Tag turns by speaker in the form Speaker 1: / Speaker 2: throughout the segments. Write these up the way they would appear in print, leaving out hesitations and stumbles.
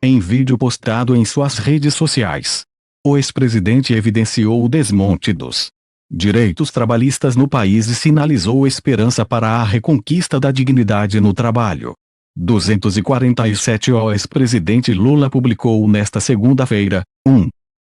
Speaker 1: Em vídeo postado em suas redes sociais, o ex-presidente evidenciou o desmonte dos direitos trabalhistas no país e sinalizou esperança para a reconquista da dignidade no trabalho. 247 O ex-presidente Lula publicou nesta segunda-feira,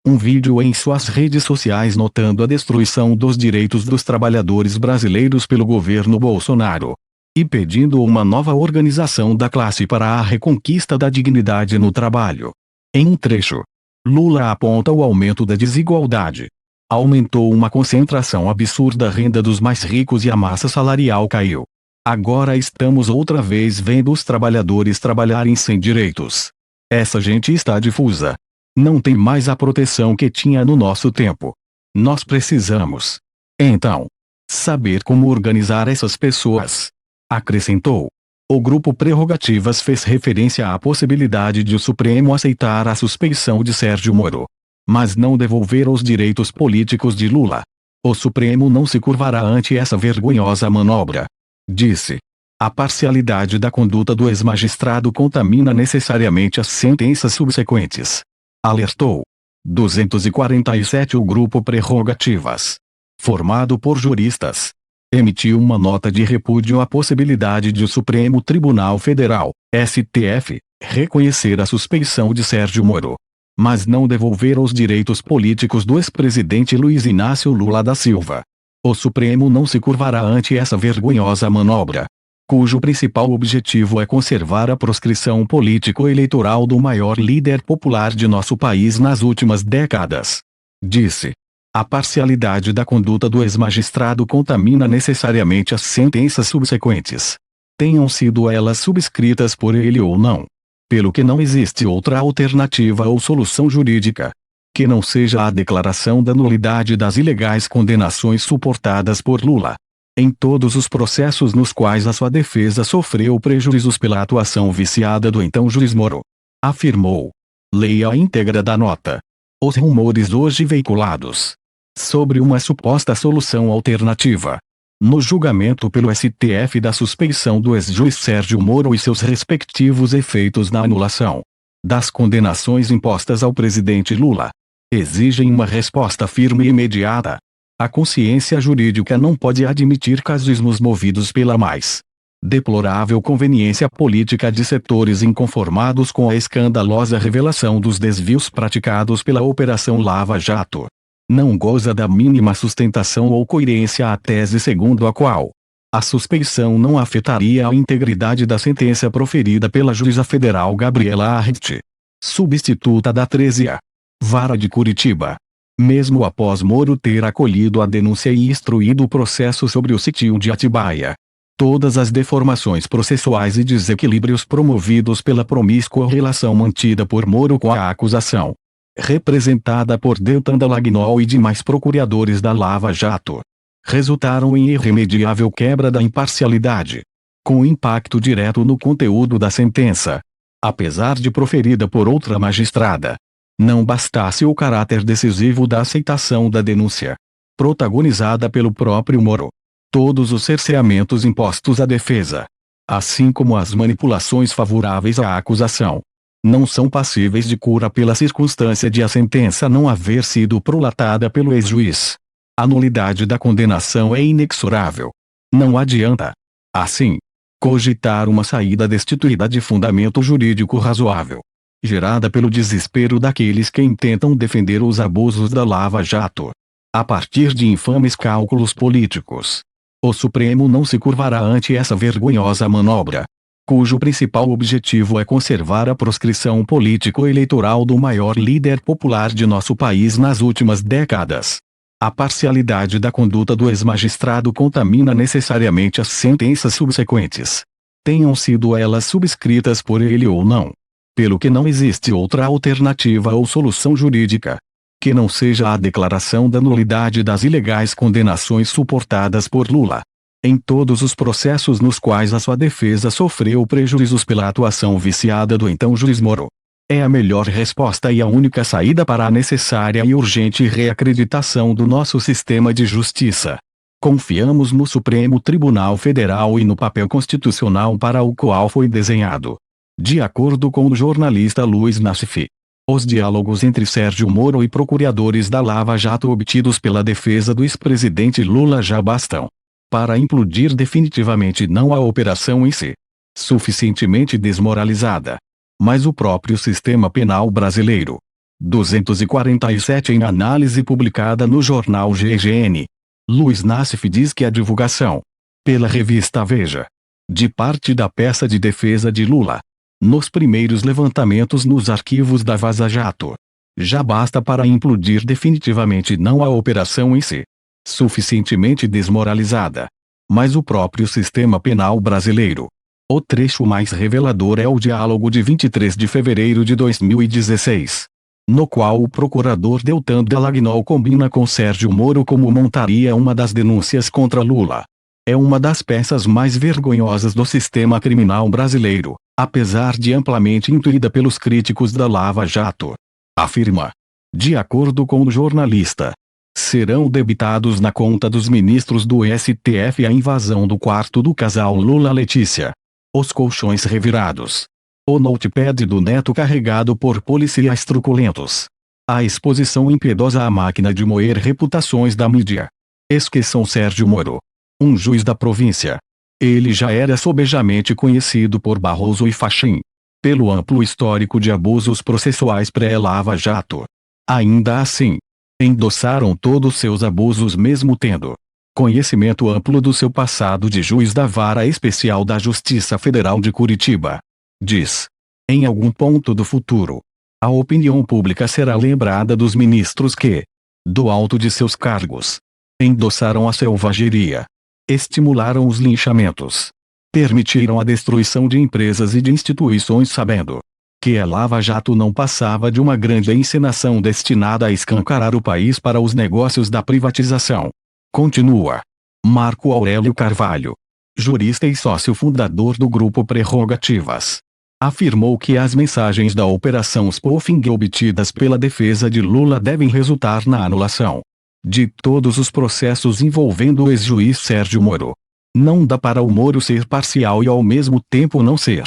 Speaker 1: um vídeo em suas redes sociais notando a destruição dos direitos dos trabalhadores brasileiros pelo governo Bolsonaro e pedindo uma nova organização da classe para a reconquista da dignidade no trabalho. Em um trecho, Lula aponta o aumento da desigualdade. Aumentou uma concentração absurda, a renda dos mais ricos e a massa salarial caiu. Agora estamos outra vez vendo os trabalhadores trabalharem sem direitos. Essa gente está difusa. Não tem mais a proteção que tinha no nosso tempo. Nós precisamos, então, saber como organizar essas pessoas. Acrescentou. O grupo Prerrogativas fez referência à possibilidade de o Supremo aceitar a suspeição de Sérgio Moro, mas não devolver os direitos políticos de Lula. O Supremo não se curvará ante essa vergonhosa manobra, disse. A parcialidade da conduta do ex-magistrado contamina necessariamente as sentenças subsequentes, alertou. 247 O grupo Prerrogativas, formado por juristas, emitiu uma nota de repúdio à possibilidade de o Supremo Tribunal Federal, STF, reconhecer a suspeição de Sérgio Moro, mas não devolver os direitos políticos do ex-presidente Luiz Inácio Lula da Silva. O Supremo não se curvará ante essa vergonhosa manobra, cujo principal objetivo é conservar a proscrição político-eleitoral do maior líder popular de nosso país nas últimas décadas, disse. A parcialidade da conduta do ex-magistrado contamina necessariamente as sentenças subsequentes, tenham sido elas subscritas por ele ou não. Pelo que não existe outra alternativa ou solução jurídica que não seja a declaração da nulidade das ilegais condenações suportadas por Lula, em todos os processos nos quais a sua defesa sofreu prejuízos pela atuação viciada do então juiz Moro, afirmou. Leia a íntegra da nota. Os rumores hoje veiculados sobre uma suposta solução alternativa no julgamento pelo STF da suspeição do ex-juiz Sérgio Moro e seus respectivos efeitos na anulação das condenações impostas ao presidente Lula, exigem uma resposta firme e imediata. A consciência jurídica não pode admitir casuísmos movidos pela mais deplorável conveniência política de setores inconformados com a escandalosa revelação dos desvios praticados pela Operação Lava Jato. Não goza da mínima sustentação ou coerência a tese segundo a qual a suspeição não afetaria a integridade da sentença proferida pela juíza federal Gabriela Arrit, substituta da 13ª Vara de Curitiba, mesmo após Moro ter acolhido a denúncia e instruído o processo sobre o sítio de Atibaia. Todas as deformações processuais e desequilíbrios promovidos pela promíscua relação mantida por Moro com a acusação, representada por Deltan Dallagnol e demais procuradores da Lava Jato, resultaram em irremediável quebra da imparcialidade, com impacto direto no conteúdo da sentença. Apesar de proferida por outra magistrada, não bastasse o caráter decisivo da aceitação da denúncia, protagonizada pelo próprio Moro, todos os cerceamentos impostos à defesa, assim como as manipulações favoráveis à acusação, não são passíveis de cura pela circunstância de a sentença não haver sido prolatada pelo ex-juiz. A nulidade da condenação é inexorável. Não adianta, assim, cogitar uma saída destituída de fundamento jurídico razoável, gerada pelo desespero daqueles que intentam defender os abusos da Lava Jato, a partir de infames cálculos políticos. O Supremo não se curvará ante essa vergonhosa manobra, cujo principal objetivo é conservar a proscrição político-eleitoral do maior líder popular de nosso país nas últimas décadas. A parcialidade da conduta do ex-magistrado contamina necessariamente as sentenças subsequentes, tenham sido elas subscritas por ele ou não. Pelo que não existe outra alternativa ou solução jurídica que não seja a declaração da nulidade das ilegais condenações suportadas por Lula, em todos os processos nos quais a sua defesa sofreu prejuízos pela atuação viciada do então juiz Moro. É a melhor resposta e a única saída para a necessária e urgente reacreditação do nosso sistema de justiça. Confiamos no Supremo Tribunal Federal e no papel constitucional para o qual foi desenhado. De acordo com o jornalista Luiz Nassif, os diálogos entre Sérgio Moro e procuradores da Lava Jato obtidos pela defesa do ex-presidente Lula já bastam para implodir definitivamente não a operação em si, suficientemente desmoralizada, mas o próprio sistema penal brasileiro. 247 Em análise publicada no jornal GGN, Luiz Nassif diz que a divulgação, pela revista Veja, de parte da peça de defesa de Lula, nos primeiros levantamentos nos arquivos da Vaza Jato, já basta para implodir definitivamente não a operação em si, suficientemente desmoralizada, mas o próprio sistema penal brasileiro. O trecho mais revelador é o diálogo de 23 de fevereiro de 2016, no qual o procurador Deltan Dallagnol combina com Sérgio Moro como montaria uma das denúncias contra Lula. É uma das peças mais vergonhosas do sistema criminal brasileiro, apesar de amplamente intuída pelos críticos da Lava Jato. Afirma. De acordo com o jornalista, serão debitados na conta dos ministros do STF a invasão do quarto do casal Lula-Letícia, os colchões revirados, o notepad do neto carregado por policiais truculentos, a exposição impiedosa à máquina de moer reputações da mídia. Esqueçam Sérgio Moro, um juiz da província. Ele já era sobejamente conhecido por Barroso e Fachin, pelo amplo histórico de abusos processuais pré-Lava Jato. Ainda assim, endossaram todos seus abusos mesmo tendo conhecimento amplo do seu passado de juiz da Vara Especial da Justiça Federal de Curitiba. Diz. Em algum ponto do futuro, a opinião pública será lembrada dos ministros que, do alto de seus cargos, endossaram a selvageria, estimularam os linchamentos, permitiram a destruição de empresas e de instituições sabendo que a Lava Jato não passava de uma grande encenação destinada a escancarar o país para os negócios da privatização. Continua. Marco Aurélio Carvalho, jurista e sócio fundador do Grupo Prerrogativas, afirmou que as mensagens da Operação Spoofing obtidas pela defesa de Lula devem resultar na anulação de todos os processos envolvendo o ex-juiz Sérgio Moro. Não dá para o Moro ser parcial e ao mesmo tempo não ser,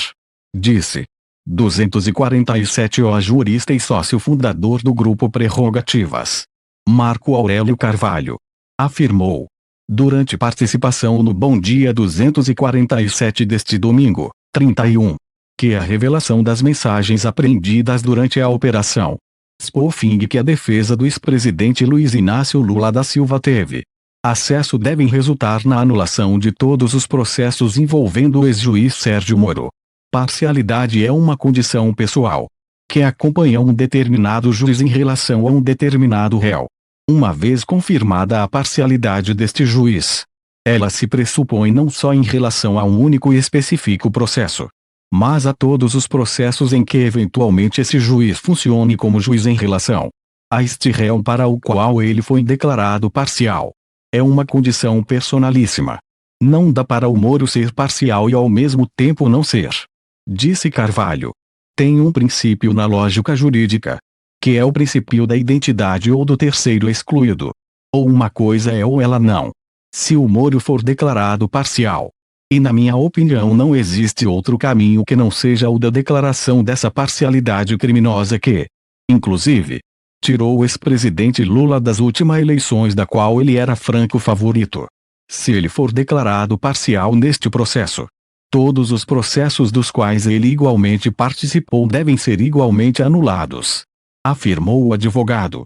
Speaker 1: disse. 247 O jurista e sócio fundador do Grupo Prerrogativas, Marco Aurélio Carvalho, afirmou, durante participação no Bom Dia 247 deste domingo, 31, que a revelação das mensagens apreendidas durante a operação Spoofing que a defesa do ex-presidente Luiz Inácio Lula da Silva teve acesso devem resultar na anulação de todos os processos envolvendo o ex-juiz Sérgio Moro. Parcialidade é uma condição pessoal que acompanha um determinado juiz em relação a um determinado réu. Uma vez confirmada a parcialidade deste juiz, ela se pressupõe não só em relação a um único e específico processo, mas a todos os processos em que eventualmente esse juiz funcione como juiz em relação a este réu para o qual ele foi declarado parcial. É uma condição personalíssima. Não dá para o Moro ser parcial e ao mesmo tempo não ser, disse Carvalho. Tem um princípio na lógica jurídica, que é o princípio da identidade ou do terceiro excluído. Ou uma coisa é ou ela não. Se o Moro for declarado parcial, e na minha opinião não existe outro caminho que não seja o da declaração dessa parcialidade criminosa que, inclusive, tirou o ex-presidente Lula das últimas eleições da qual ele era franco favorito. Se ele for declarado parcial neste processo, todos os processos dos quais ele igualmente participou devem ser igualmente anulados, afirmou o advogado.